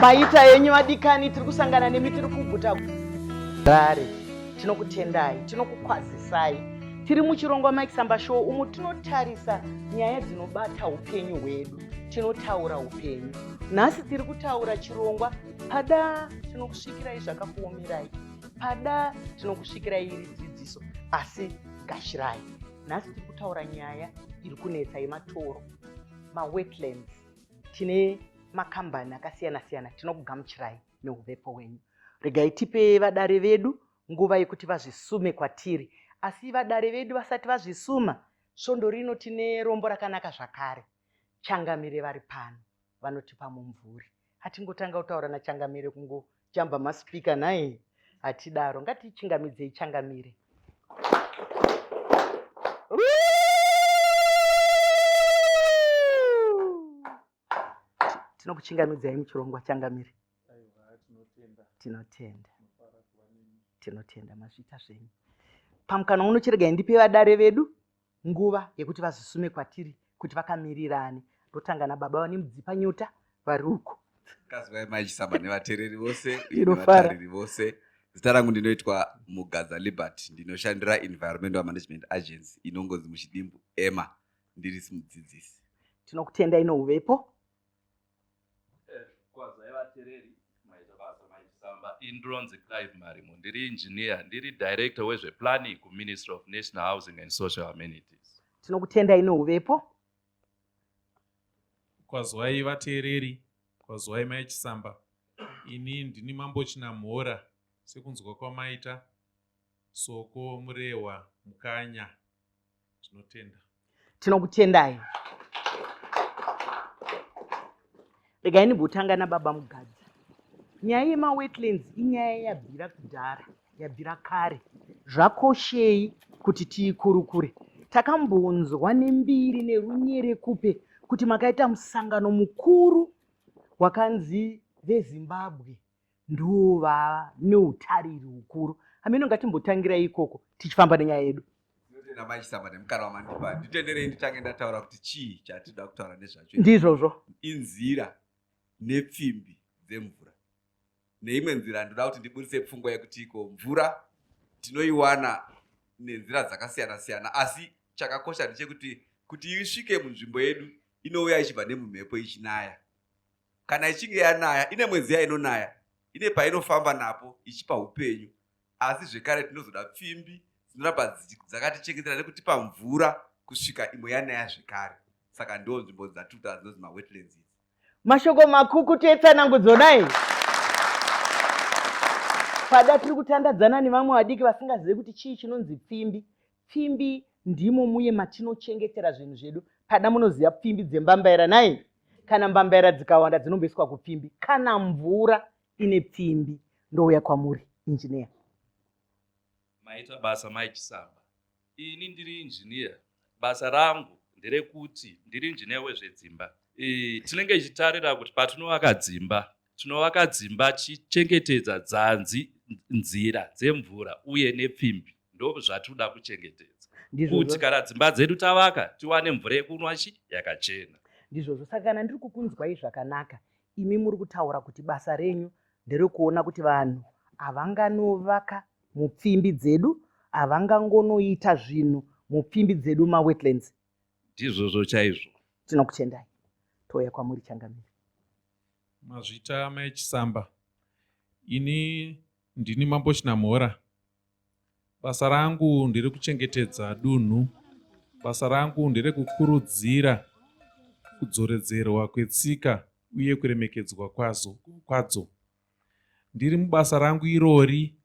Maita yenyu madikani, tiri kusangana nemi, tiri kuguta gare. Tinokutendai, tinokukwazisai. Tiri muchirongwa Mike Samba Show umu tinotarisa nyaya dzinobata upenyu hwedu. Tinotaura upenyu. Nhasi tiri kutaura chirongwa pada tinokusvikirai zvakakuomerai. Pada tinokusvikirai iri dzidziso asi gashirai. Nhasi tiri kutaura nyaya iri kunetsa yematoro, mawetlands. Tine makambani akasiyana siyana, tinokugamuchirai neuvepo hwenyu. Regai tipe vadare vedu nguva yekuti vazvisume kwatiri. Asi vadare vedu vasati vazvisuma, svondo rino tine rombo rakanaka zvakare. Changamire vari pano vanotipa mumvuri. Hatingotanga kutaura naChangamire kungojamba maspika naye. Hatidaro, ngatichingamidzei Changamire. Tinokuchingamidzai muchirongwa Changamire. Tinotenda mazvita zvenyu. Pamukana uno chiregai ndipe vadare vedu nguva yekuti vazvisume kwatiri kuti vakamirirane. Ndotanga nababa vane mudzipa nyota vari uko. Kazwai Mike Samba nevateereri vose nevatariri vose. Zita rangu ndinoitwa Mugadza Liberty, ndinoshandira Environmental Management Agency inongonzi muchidimbu EMA, ndiri mudzidzisi. Tinokutendai nouvepo. Kwazai vateereri, maita basa Mike Samba. Indronzi Clive Marimo, ndiri engineer, ndiri director wezveplanning kuMinistry of National Housing and Social Amenities. Tinokutendai nouvepo. Kwazwai vateereri, kwazwai Mike Samba. Ini ndini Mambo Chinamhora, sekunzwa kwamaita Soko Murehwa Mukanya. Tinotenda. Tinokutendai. Regai ndimbotanga nababa Mugadza. Nyaya yemawetlands inyaya yabvira kudhara, yabvira kare. Zvakoshei kuti tiikurukure. Takambonzwa nembiri nerunyere kupe kuti makaita musangano mukuru wakanzi veZimbabwe ndova neutariri hukuru. Hamino ngatimbotangirai ikoko tichifamba nenyaya yedu. Ndinotenda Mike Samba nemukana wamandipa. Nditenderei nditange ndataura kuti chii chatida kutaura nezvacho. Ndizvozvo. Inzira nepfimbi dzemvura. Neimwe nzira ndoda kuti ndiburitse pfungwa yekuti iko mvura tinoiwana nenzira dzakasiyana siyana, asi chakakosha ndechekuti kuti isvike munzvimbo yedu inouya ichibva nemumhepo ichinaya. Kana ichinge yanaya, ine mwedzi yainonaya, ine painofamba napo ichipa upenyu. Asi zvekare tinozoda pfimbi dzinoramba dzakatichengetera nekutipa mvura kusvika imwe yanaya zvekare. Saka ndo nzvimbo dzatinoda dzinonzi mawetlands. Mashoko makuku tetsanangudzonai. Pada tiri kutandadzana nevamwe vadiki vasingazivi kuti chii chinonzi pfimbi. Pfimbi ndimo muye matinochengetera zvinhu zvedu. Pada munoziva pfimbi dzembambaira nai. Kana mbambaira dzikawanda dzinomboiswa kupfimbi. Kana mvura ine pfimbi ndouya kwamuri engineer. Maita basa Mike Samba. Ini ndiri engineer. Basa rangu nderekuti ndiri engineer wezvedzimba. Tinenge tichitarira kuti patinovaka dzimba chichengetedza dzanzi, nzira dzemvura uye nepfimbi. Ndo zvatoda kuchengetedza. Kuti kana dzimba dzedu tavaka tiwane mvura yekunwa yakachena. Ndizvozvo. Saka kana ndiri kukunzwai zvakanaka, imi muri kutaura kuti basa renyu nderekuona kuti vanhu havanganovaka mupfimbi dzedu, havangangonoita zvinhu mupfimbi dzedu mawetlands. Ndizvozvo chaizvo. Tinokutendai. Touya kwamuri Changamire. Mazvita Mike Samba. Ini ndini Mambo Chinamhora. Basa rangu ndiri kuchengetedza dunhu. Basa rangu ndiri kukurudzira kudzoredzerwa kwetsika uye kuremekedzwa kwadzo. Ndiri mubasa rangu irori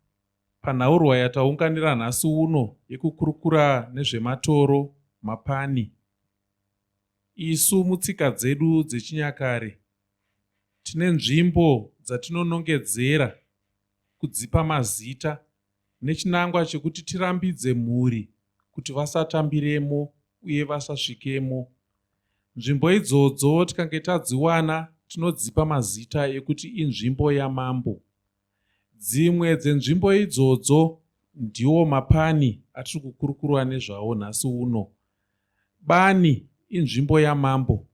panhaurwa yataunganira nhasi uno yekukurukura nezvematoro, mapani. Isu mutsika dzedu dzechinyakare tine nzvimbo dzatinonongedzera kudzipa mazita nechinangwa chekuti tirambidze mhuri kuti vasatambiremo uye vasasvikemo. Nzvimbo idzodzo tikange tadziwana tinodzipa mazita ekuti inzvimbo yamambo. Dzimwe dzenzvimbo idzodzo ndiwo mapani atiri kukurukura nezvawo nhasi uno. Bani inzvimbo yamambo.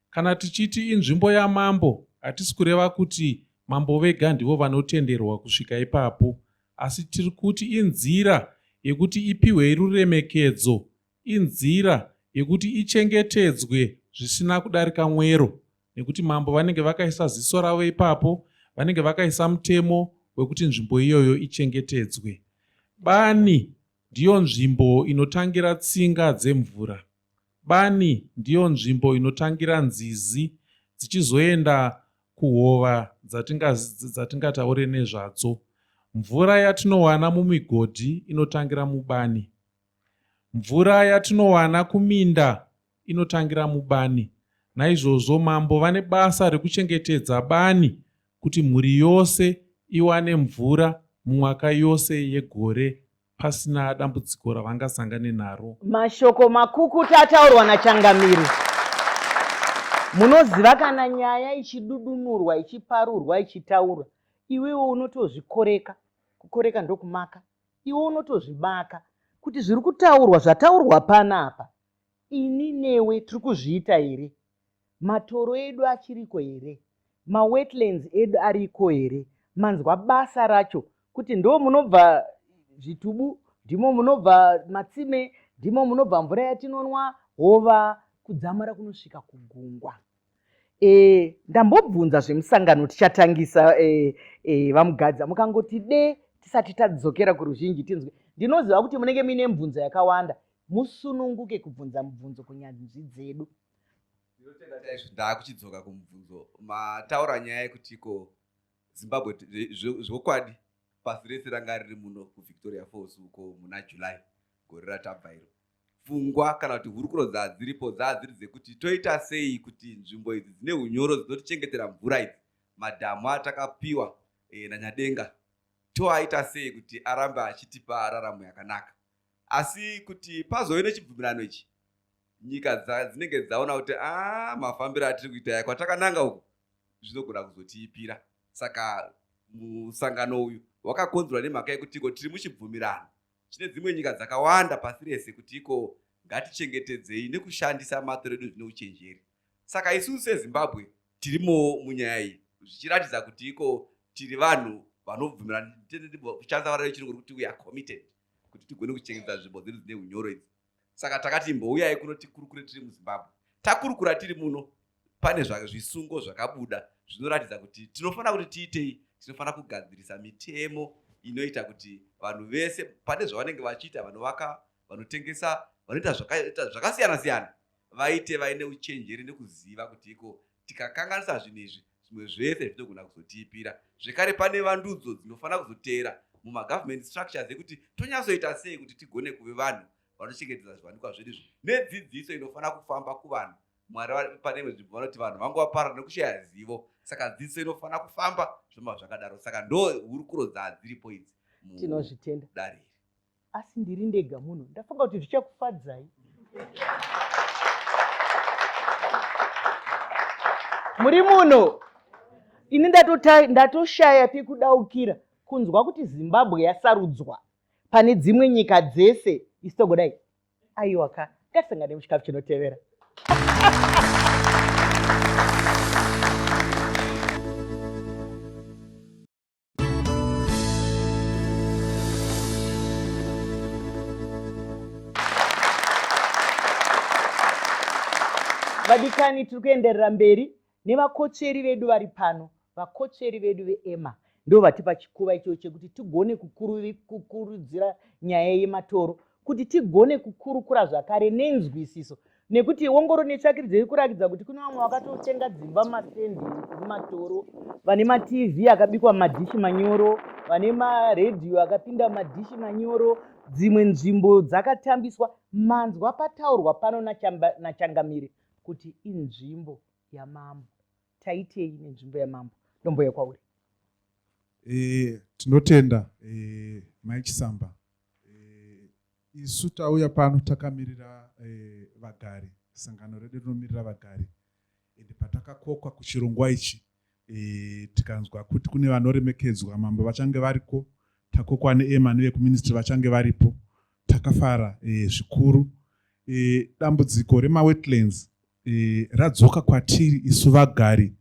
Kana tichiti inzvimbo yamambo, Hatisi kureva kuti mambo vega ndivo vanotenderwa kusvika ipapo, asi tiri kuti inzira yekuti ipiwe ruremekedzo, inzira yekuti ichengetedzwe zvisina kudarika mwero, nekuti mambo vanenge vakaisa ziso ravo ipapo, vanenge vakaisa mutemo wekuti nzvimbo iyoyo ichengetedzwe. Bani ndiyo nzvimbo inotangira tsinga dzemvura. Bani ndiyo nzvimbo inotangira nzizi dzichizoenda kuhova dzatingataure nezvadzo. Mvura yatinowana mumigodhi inotangira mubani. Mvura yatinowana kuminda inotangira mubani. Naizvozvo mambo vane basa rekuchengetedza bani kuti mhuri yose iwane mvura mumwaka yose yegore pasina dambudziko ravangasangane naro. Mashoko makukutu ataurwa naChangamire. Munoziva kana nyaya ichidudunurwa, ichiparurwa, ichitaurwa, iwewe unotozvikoreka. Kukoreka ndokumaka. Iwe unotozvimaka kuti zviri kutaurwa, zvataurwa panapa, ini newe tiri kuzviita here? Matoro edu achiriko here? Mawetlands edu ariko here? Manzwa basa racho kuti ndo munobva zvitubu, ndimo munobva matsime, ndimo munobva mvura yatinonwa, hova kudzamara kunosvika kugungwa. Ndambobvunza zvemusangano tichatangisa vamugadza, mukangoti de tisati tadzokera kuruzhinji tinzwe. Ndinoziva kuti munenge muine mibvunzo yakawanda, musununguke kubvunza mibvunzo kunyanzvi dzedu. Ndakuchidzoka kumubvunzo mataura nyaya yekutiko Zimbabwe zvokwadi pasi rese ranga riri muno kuVictoria Falls uko muna July gore ratabva iro. Pfungwa kana kuti hurukuro dzadziripo dzadziri dzekuti toita sei kuti nzvimbo idzi dzine unyoro dzinotichengetera mvura idzi, madhamu atakapiwa naNyadenga, toaita sei kuti arambe achitipa raramo yakanaka. Asi kuti pazove nechibvumirano ichi, nyika dzinenge dzaona kuti mafambiro atiri kuita kwatakananga uku zvinogona kuzotiipira. Saka musangano uyu wakakonzerwa nemhaka yekuti tiri muchibvumirano chine dzimwe nyika dzakawanda pasi rese kuti ngatichengetedzei nekushandisa matoro edu zvine uchenjeri. Saka isusu seZimbabwe tirimo munyaya iyi, zvichiratidza kuti tiri vanhu vanobvumirana kushandisa matauro echirungu kuti we are committed kuti tigone kuchengetedza nzvimbo dzedu dzine unyoro idzi. Saka takati imbouyai kuno tikurukure tiri muZimbabwe. Takurukura tiri muno, pane zvisungo zvakabuda zvinoratidza kuti tinofanira kuti tiitei, tinofanira kugadzirisa mitemo inoita kuti vanhu vese pane zvavanenge vachiita, vanovaka, vanotengesa, vanoita zvakasiyana siyana, vaite vaine uchenjeri nekuziva kuti tikakanganisa zvinhu izvi, zvimwe zvese zvinogona kuzotiipira. Zvekare pane vandudzo dzinofanira kuzoteera mumagovernment structures ekuti tonyatsoita sei kuti tigone kuve vanhu vanochengetedza zviwanikwa zvedu izvi, nedzidziso inofanira kufamba kuvanhu. Mwari pane nzvimbo vanoti vanhu vangovaparara nekushaya zivo, saka dzidziso inofanira kufamba zvoma zvakadaro. Saka ndo hurukuro dzadziripo idzi tinozvitenda. Dari Asi ndiri ndega munhu, ndafunga kuti zvichakufadzai. Muri muno, ini ndatoshaya pekudaukira kunzwa kuti Zimbabwe yasarudzwa pane dzimwe nyika dzese. Isitogodai aiwa ngatisangane muchikafu chinotevera. Vadikani, tiri kuenderera mberi nevakotsveri vedu vari pano. Vakotsveri vedu veEMA ndo vatipa chikuva icho chekuti tigone kukurudzira nyaya yematoro, kuti tigone kukurukura zvakare nenzwisiso, nekuti ongoro netsvakiridza iri kurakidza kuti kune vamwe vakatotenga dzimba matendi matoro, vane maTV akabikwa madhishi manyoro, vane maredhiyo akapinda madhishi manyoro, dzimwe nzvimbo dzakatambiswa. Manzwa pataurwa pano naChangamire kuti inzvimbo yamambo. Taitei nenzvimbo yamambo? Ndombo yekwauri. Tinotenda Mike Samba. Isu tauya pano takamirira vagari, sangano redu rinomirira vagari. Ende patakakokwa kuchirongwa ichi, tikanzwa kuti kune vanoremekedzwa mambo vachange variko, takokwa neEMA nevekuministry vachange varipo, takafara zvikuru. Dambudziko remawetlands radzoka kwatiri isu vagari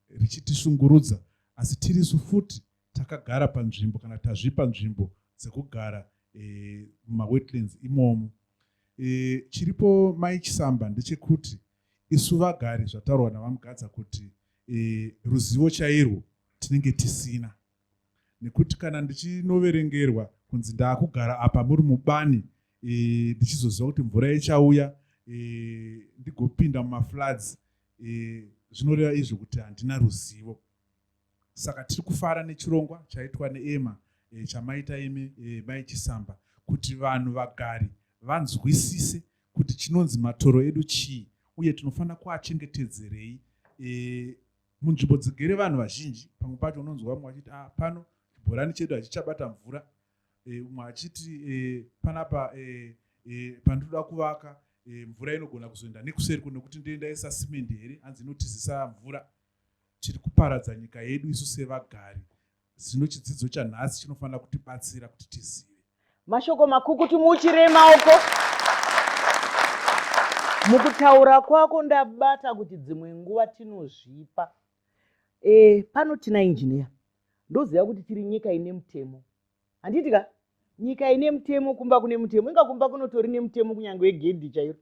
richitishungurudza, asi tirisu futi takagara panzvimbo kana tazvipa nzvimbo dzekugara mumawetlands imomo. Chiripo Mai Chisamba ndechekuti isu vagari zvataurwa navamugadza kuti ruzivo chairwo tinenge tisina, nekuti kana ndichinoverengerwa kunzi ndaakugara apa muri mubani ndichizoziva kuti mvura ichauya ndigopinda mumafloods, zvinoreva izvo kuti handina ruzivo. Saka tiri kufara nechirongwa chaitwa neEMA chamaita imi Mai Chisamba, kuti vanhu vagari vanzwisise kuti chinonzi matoro edu chii uye tinofanira kuachengetedzerei. Munzvimbo dzigere vanhu vazhinji, pamwe pacho unonzwa vamwe vachiti pano chibhorani chedu hachichabata mvura, umwe achiti panapa pandoda kuvaka mvura inogona kuzoenda nekuseri kuno kuti ndoendaisa simende here, hanzi inotizisa mvura. Tiri kuparadza nyika yedu isu sevagari. Zvino chidzidzo chanhasi chinofanira kutibatsira kuti tizive. Mashoko makukutu muchire maoko. Mukutaura kwako ndabata kuti dzimwe nguva tinozvipa. Pano tina injiniya. Ndoziva kuti tiri nyika ine mutemo. Handitika? Nyika ine mutemo, kumba kune mutemo. Inga kumba kunotori nemutemo kunyange wegedhi chairo.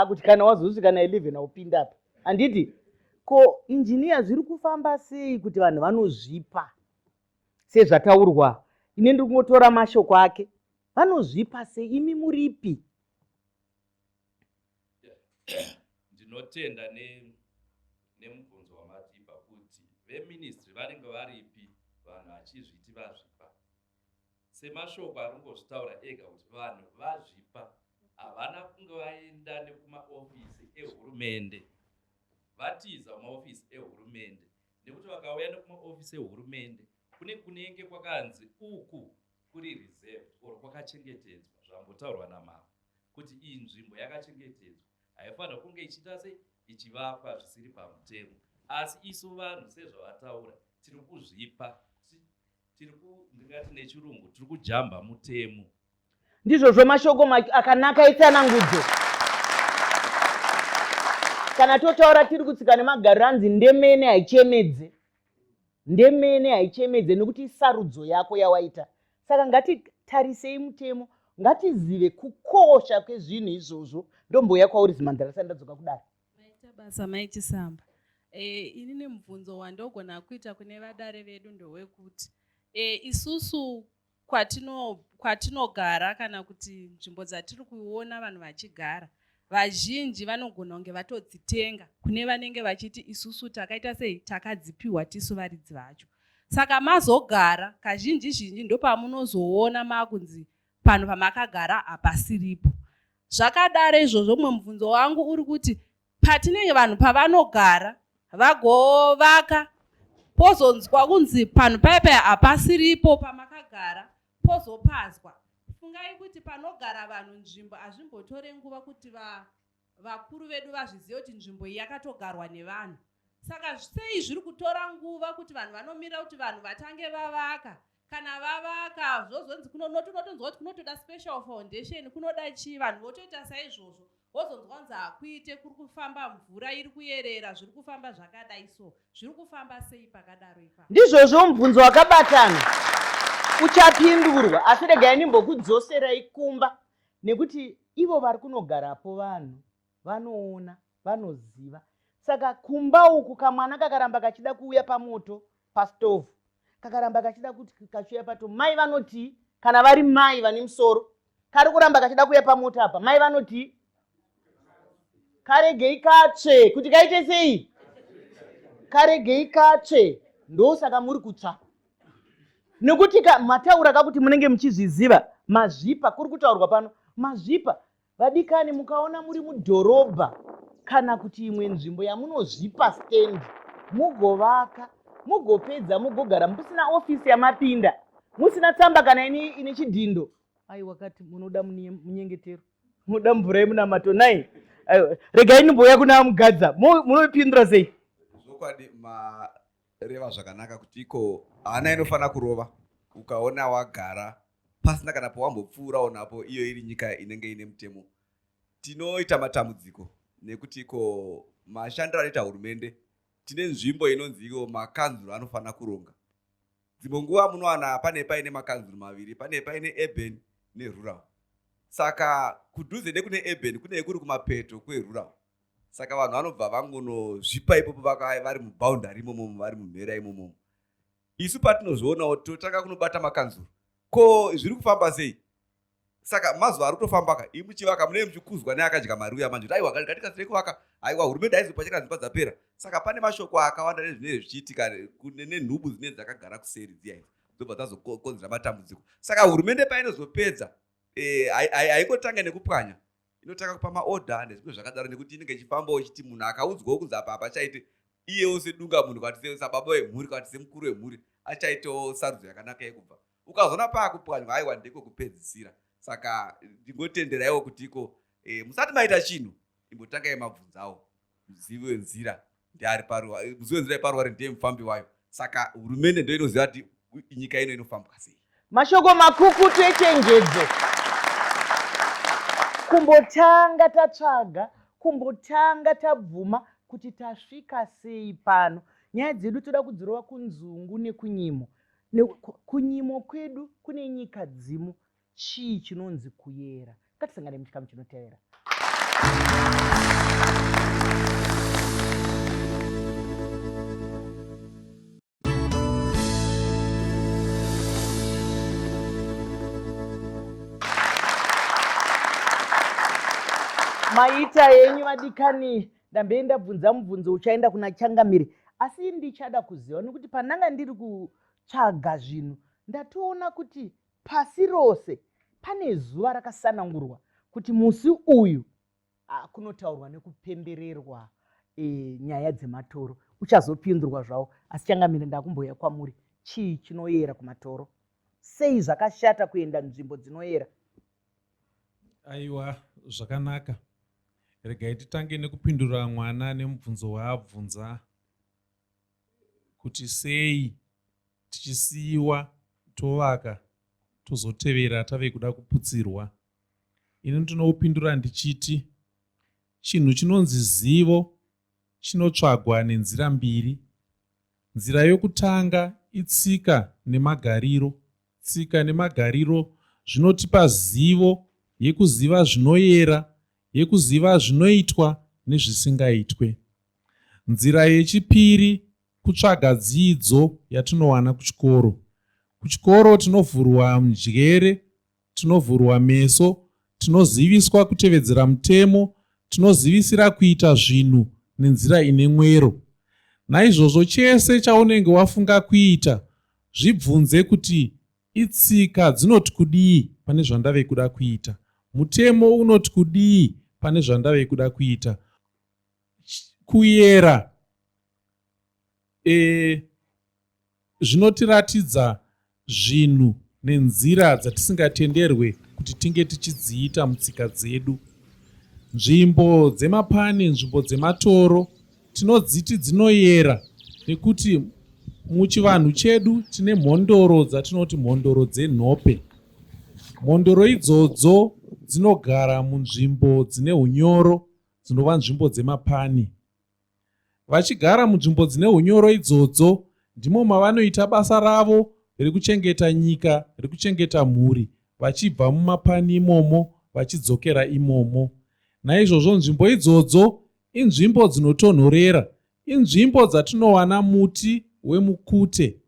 Kuti kana wazosvika na 11 upinda apa. Handiti? Ko injiniya zviri kufamba sei kuti vanhu vanozvipa? Sezvataurwa. Ine ndiri kungotora mashoko ake. Vanozvipa sei? Imi muripi? Ndinotenda nemubvunzo wamatipa kuti veministry vanenge varipi vanhu vachizviti vazvipa. Semashoko arongozvitaura ega kuti vanhu vazvipa havana kunge vaenda nekumaofisi ehurumende, vatiza kumaofisi ehurumende, nekuti vakauya nekumaofisi ehurumende kune kunenge kwakanzi uku kuri reserve or kwakachengetedzwa, zvambotaurwa namama kuti iyi nzvimbo yakachengetedzwa haifanira kunge ichiita sei ichivakwa zvisiri pamutemo. Asi isu vanhu sezvavataura tiri kuzvipa, ndingati nechirungu tiri kujamba mutemo. Ndizvozvo mashoko akanaka etsanangudzo. Kana totaura tiri kutsika nemagariro anzi ndemene haichemedze. Ndemene haichemedze nekuti isarudzo yako yawaita. Saka ngatitarisei mutemo, ngatizive kukosha kwezvinhu izvozvo. Ndomboya kwauri Zimandara sandadzoka kudaro. Maita basa Mai Chisamba. Ini mubvunzo wandogona kuita kune vadare vedu ndowekuti isusu kwatinogara kana kuti nzvimbo dzatiri kuona vanhu vachigara, vazhinji vanogona kunge vatodzitenga kune vanenge vachiti isusu takaita sei takadzipiwa tisu varidzi vacho. Saka mazogara kazhinji zhinji ndopamunozoona makunzi pano pamakagara hapasiripo. Zvakadaro izvozvo mumwe mubvunzo wangu uri kuti patinenge vanhu pavanogara vagovaka pozonzwa kunzi pano paipa hapasiripo pamakagara pozopazwa. Fungai kuti panogara vanhu nzvimbo hazvimbotore nguva kuti vakuru vedu vazvizive kuti nzvimbo iyi yakatogarwa nevanhu. Saka sei zviri kutora nguva kuti vanhu vanomirira kuti vanhu vatange vavaka, kana vavaka zvozonzi kunotonzwa kuti kunotoda special foundation, kunoda chii, vanhu votoita saizvozvo wozonzwa nzi hakuite kuri kufamba mvura iri kuyerera, zviri kufamba zvakadai so. Zviri kufamba sei pakadaro ipapo? Ndizvozvo mubvunzo wakabatana uchapindurwa, asi regai ndimbokudzoserai kumba, nekuti ivo vari kunogarapo vanhu vanoona, vanoziva. Saka kumba uku kamwana kakaramba kachida kuuya pamoto, pastovhu, kakaramba kachida kuti kachiuya pato, mai vanoti kana vari mai vane musoro, kari kuramba kachida kuuya pamoto apa, mai vanoti karegei katsve, kuti kaite sei? Karegei katsve. Ndosaka muri kutsva. Nekuti mataura kakuti munenge muchizviziva, mazvipa kuri kutaurwa pano, mazvipa vadikani mukaona muri mudhorobha kana kuti imwe nzvimbo yamunozvipa stendi, mugovaka, mugopedza, mugogara musina ofisi yamapinda, musina tsamba kana ine chidhindo. Ai wakati munoda munyengetero, munoda mvura yemunamato nai. Regai ndimboya kuna mugadza, munopindura sei? Zvokwadi mareva zvakanaka kuti iko hana inofanira kurova ukaona wagara pasina kana pawambopfuurawo napo, iyo iri nyika inenge ine mutemo. Tinoita matambudziko nekuti iko mashandiro anoita hurumende tine nzvimbo inonzi iyo makanzuro anofanira kuronga. Dzimwe nguva munowana pane paine makanzuro maviri, pane paine urban nerural. Saka kudhuze nekune urban kune kuri kumapeto kwerural. Saka vanhu vanobva vangonozvipa ipopo vari muboundary imomo, vari mumhera imomo. Isu patinozvionawo totanga kunobata makanzuro. Ko zviri kufamba sei? Saka mazuva ari kutofamba ka imuchivaka mune muchikuzwa neakadya mari uya manje aiwa katikasire kuvaka aiwa hurumende aizopachaka dzimba dzapera. Saka pane mashoko akawanda nezvinenge zvichiitika nenhubu dzinenge dzakagara kuseri dziya idzi dzobva dzazokonzera matambudziko. Saka hurumende painozopedza haingotanga nekupwanya, inotanga kupa maodha nezvimwe zvakadaro, nekuti inenge ichifambawo ichiti munhu akaudzwawo kunzi apa apachaite iyewo sedunga munhu kwati sababa wemhuri kwati semukuru wemhuri achaitawo sarudzo yakanaka yekubva. Ukazoona paakupwanywa aiwa ndiko kupedzisira. Saka ndingotenderaiwo kuti iko musati maita chinhu imbotangai mabvunzawo muzivo wenzira ndiari paruwa, muzivo wenzira yeparuware ndiye mufambi wayo. Saka hurumende ndio inoziva kuti nyika ino inofambwa sei. Mashoko makukutu echenjedzo. Kumbotanga tatsvaga, kumbotanga tabvuma kuti tasvika sei pano. Nyaya dzedu toda kudzorova kunzungu nekunyimo. Kunyimo kwedu kune nyika dzimu. Chii chinonzi kuyera? Ngatisangane muchikamu chinotevera. Maita yenyu madikani, ndambe ndabvunza mubvunzo uchaenda kuna Changamire, asi ndichada kuziva nokuti pananga ndiri kutsvaga zvinhu ndatoona kuti pasi rose pane zuva rakasanangurwa kuti musi uyu kunotaurwa nekupembererwa nyaya dzematoro. Uchazopindurwa zvawo, asi Changamire ndakumbouya kwamuri. Chii chinoyera kumatoro? Sei zvakashata kuenda nzvimbo dzinoyera? Aiwa, zvakanaka. Regai titange nekupindura mwana nemubvunzo waabvunza kuti sei tichisiyiwa tovaka tozotevera tave kuda kuputsirwa. Ini ndinoupindura ndichiti chinhu chinonzi zivo chinotsvagwa nenzira mbiri. Nzira yokutanga itsika nemagariro. Tsika nemagariro zvinotipa zivo yekuziva zvinoyera, yekuziva zvinoitwa nezvisingaitwe. Nzira yechipiri kutsvaga dzidzo yatinowana kuchikoro. Kuchikoro tinovhurwa njere, tinovhurwa meso, tinoziviswa kutevedzera mutemo, tinozivisira kuita zvinhu nenzira ine mwero. Naizvozvo chese chaunenge wafunga kuita, zvibvunze kuti itsika dzinoti kudii pane zvandave kuda kuita. Mutemo unoti kudii pane zvandave kuda kuita. Kuyera zvinotiratidza zvinhu nenzira dzatisingatenderwe kuti tinge tichidziita mutsika dzedu. Nzvimbo dzemapani, nzvimbo dzematoro tinodziti dzinoyera nekuti muchivanhu chedu tine mhondoro dzatinoti mhondoro dzenhope. Mhondoro idzodzo dzinogara munzvimbo dzine unyoro, dzinova nzvimbo dzemapani. Vachigara munzvimbo dzine unyoro idzodzo ndimo mavanoita basa ravo rekuchengeta nyika, rekuchengeta mhuri, vachibva mumapani imomo vachidzokera imomo. Naizvozvo nzvimbo idzodzo inzvimbo dzinotonhorera, inzvimbo dzatinowana muti wemukute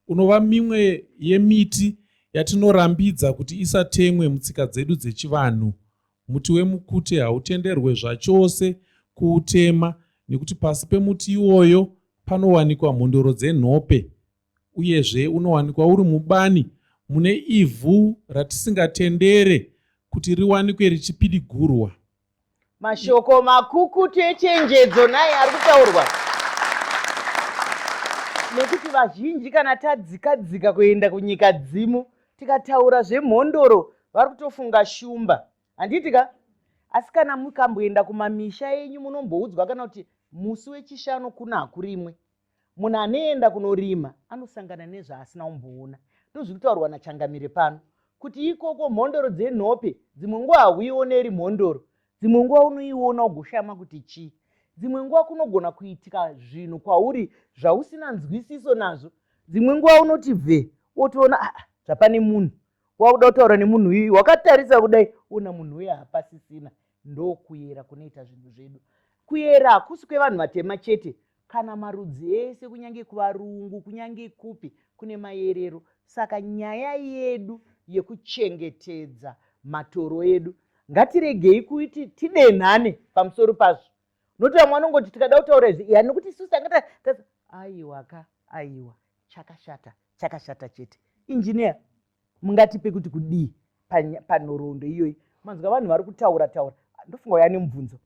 unova mimwe yemiti yatinorambidza kuti isatemwe mutsika dzedu dzechivanhu. Muti wemukute hautenderwe zvachose kuutema nekuti pasi pemuti iwoyo panowanikwa mhondoro dzenhope, uyezve unowanikwa uri mubani mune ivhu ratisingatendere kuti riwanikwe richipidigurwa. Mashoko makukutu echenjedzo naye ari kutaurwa. Nekuti vazhinji kana tadzika kuenda kunyika dzimu tikataura zvemhondoro vari kutofunga shumba. Handitika? Asi kana mukamboenda kumamisha enyu munomboudzwa kana kuti musi wechishanu kuna hakurimwe. Munhu anoenda kunorima anosangana nezvaasina kumboona. Ndozviri kutaurwa naChangamire pano. Kuti ikoko mhondoro dzenhope dzimwe nguva hauioneri mhondoro. Dzimwe nguva unoiona ugoshama kuti chii. dzimwe nguva kunogona kuitika zvinhu kwauri zvausina nzwisiso nazvo. Dzimwe nguva unoti bve wotoona zvapane munhu wakuda kutaura nemunhu uyu wakatarisa kudai una munhu uyu hapasisina. Ndokuyera kunoita zvinhu zvedu. Kuyera hakusi kwevanhu vatema chete, kana marudzi ese, kunyange kuvarungu, kunyange kupi, kune mayerero. Saka nyaya yedu yekuchengetedza matoro edu ngatiregei kuti tidenhane pamusoro pazvo. Nokuti vamwe vanongoti tikada kutaura izvi yani nekuti isusu tangata aiwa chakashata chete. Injiniya, mungatipe kuti kudii panhoroondo iyoyi? Manzwa vanhu vari kutaura ndofunga yani mubvunzo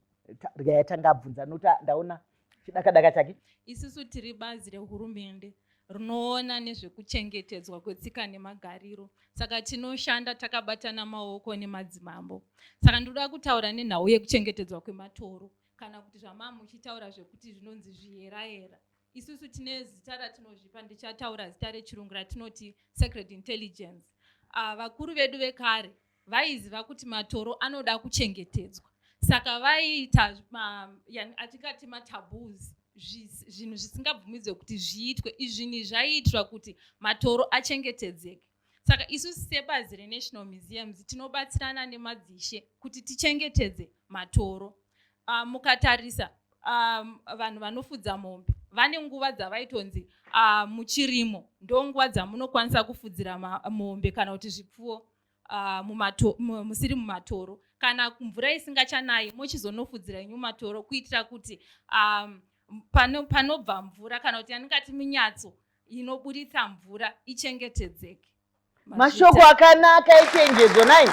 yatanga abvunza nokuti ndaona chidakadaka chake. Isusu tiri bazi rehurumende rinoona nezvekuchengetedzwa kwetsika nemagariro, saka tinoshanda takabatana maoko nemadzimambo. Saka ndoda kutaura nenhau yekuchengetedzwa kwematoro, kana kuti zvamamuchitaura zvekuti zvinonzi zviyera-yera. Isusu tine zita ratinozvipa, ndichataura zita rechirungu ratinoti sacred intelligence. Vakuru vedu vekare vaiziva kuti matoro anoda kuchengetedzwa, saka vaita atingati mataboos, zvinhu zvisingabvumidzwe kuti zviitwe. Izvi zvaiitwa kuti matoro achengetedzeke. Saka isusu sebazi reNational Museums tinobatsirana nemadzishe kuti tichengetedze matoro. Mukatarisa vanhu vanofudza mombe vane nguva dzavaitonzi muchirimo ndonguva dzamunokwanisa kufudzira mombe kana kuti zvipfuwo musiri mumatoro. Kana mvura isingachanayi mochizonofudzira inyu matoro kuitira kuti panobva mvura kana kuti yatingati minyatso inoburitsa mvura ichengetedzeke. Mashoko akanaka echenjedzo nai.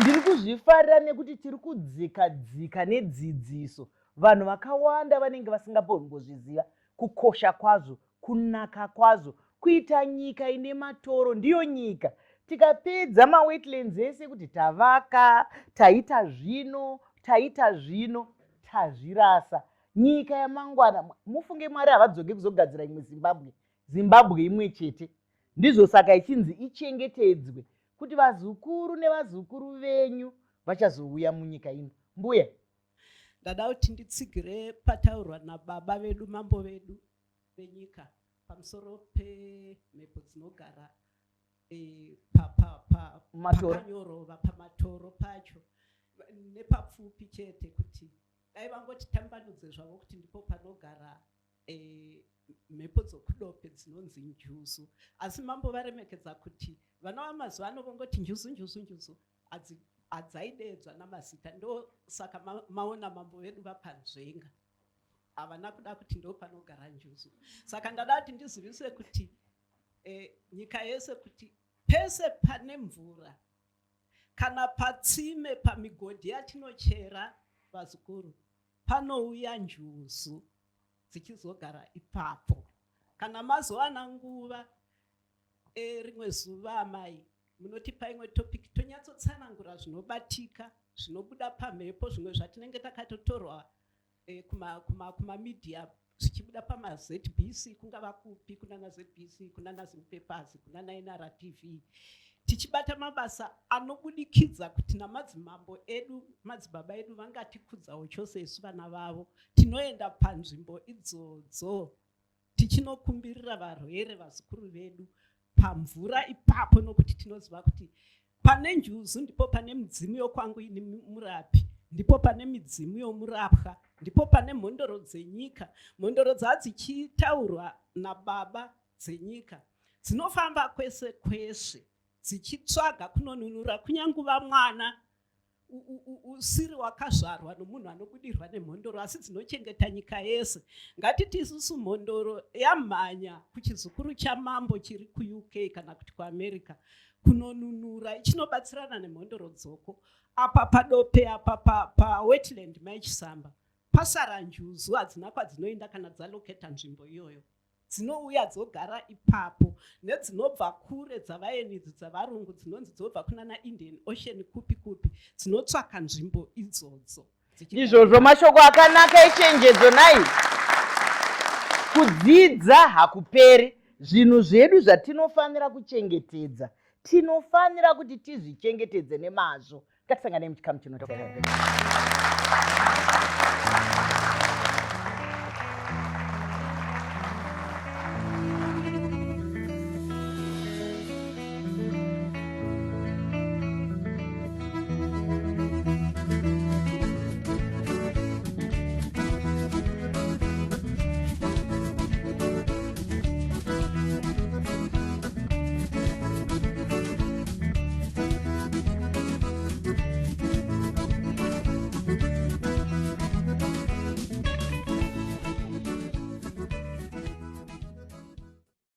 Ndiri kuzvifarira nekuti tiri kudzika nedzidziso. Vanhu vakawanda vanenge vasingambozviziva kukosha kwazvo, kunaka kwazvo, kuita nyika ine matoro ndiyo nyika. Tikapedza mawetlands ese kuti tavaka, taita zvino, tazvirasa. Nyika yamangwana, mufunge Mwari havadzoke kuzogadzira imwe Zimbabwe imwe chete. Ndizvo saka ichinzi ichengetedzwe kuti vazukuru nevazukuru venyu vachazouya munyika ino. Mbuya, ndada kuti nditsigire pataurwa nababa vedu, mambo vedu venyika, pamusoro pemhepo dzinogara pakanyorova pamatoro pacho nepapfupi chete, kuti dai vangoti tambanudze zvavo kuti ndipo panogara mhepo dzokudope dzinonzi njuzu. Asi mambo varemekedza kuti vana vamazuva ano vongoti njuzu hadzaidedzwa namazita. Ndo saka maona mambo vedu vapanzvenga, havana kuda kuti ndo panogara njuzu. Saka ndada kuti ndizivise kuti nyika yese kuti pese pane mvura kana patsime pamigodhi yatinochera vazukuru panouya njuzu dzichizogara ipapo. Kana mazowana nguva rimwe zuva amai munotipa imwe topic tonyatsotsanangura zvinobatika zvinobuda pamhepo, zvimwe zvatinenge takatotorwa kumamedia zvichibuda pamaZBC, kungava kupi, kunana ZBC, kunana Zimpepers, kunana NRTV, tichibata mabasa anobudikidza kuti namadzimambo edu, madzibaba edu vangatikudzawo chose isu vana vavo. Tinoenda panzvimbo idzodzo tichinokumbirira varwere vazukuru vedu pamvura ipapo, nokuti tinoziva kuti pane njuzu ndipo pane midzimu yokwangu ini murapi, ndipo pane midzimu yomurapwa, ndipo pane mhondoro dzenyika. Mhondoro dzadzichitaurwa nababa dzenyika dzinofamba kwese kwese dzichitsvaga kunonunura kunyanguva mwana usiri wakazvarwa nomunhu anobudirwa nemhondoro, asi dzinochengeta nyika yese. Ngatiti isusu mhondoro yamhanya kuchizukuru chamambo chiri kuUK kana kuti kuAmerica kunonunura ichinobatsirana nemhondoro dzoko. Apa padope apa pawetland maichisamba pasara njuzu hadzina kwadzinoenda kana dzaloketa nzvimbo iyoyo. Dzinouya dzogara ipapo, nedzinobva kure dzavaenidzi dzavarungu dzinonzi dzobva kunana Indian Ocean kupi kupi, dzinotsvaka nzvimbo idzodzo. Izvozvo mashoko akanaka echenjedzo nai. Kudzidza hakuperi. Zvinhu zvedu zvatinofanira kuchengetedza tinofanira kuti tizvichengetedze nemazvo. Ngatisangane muchikamu chinotoka.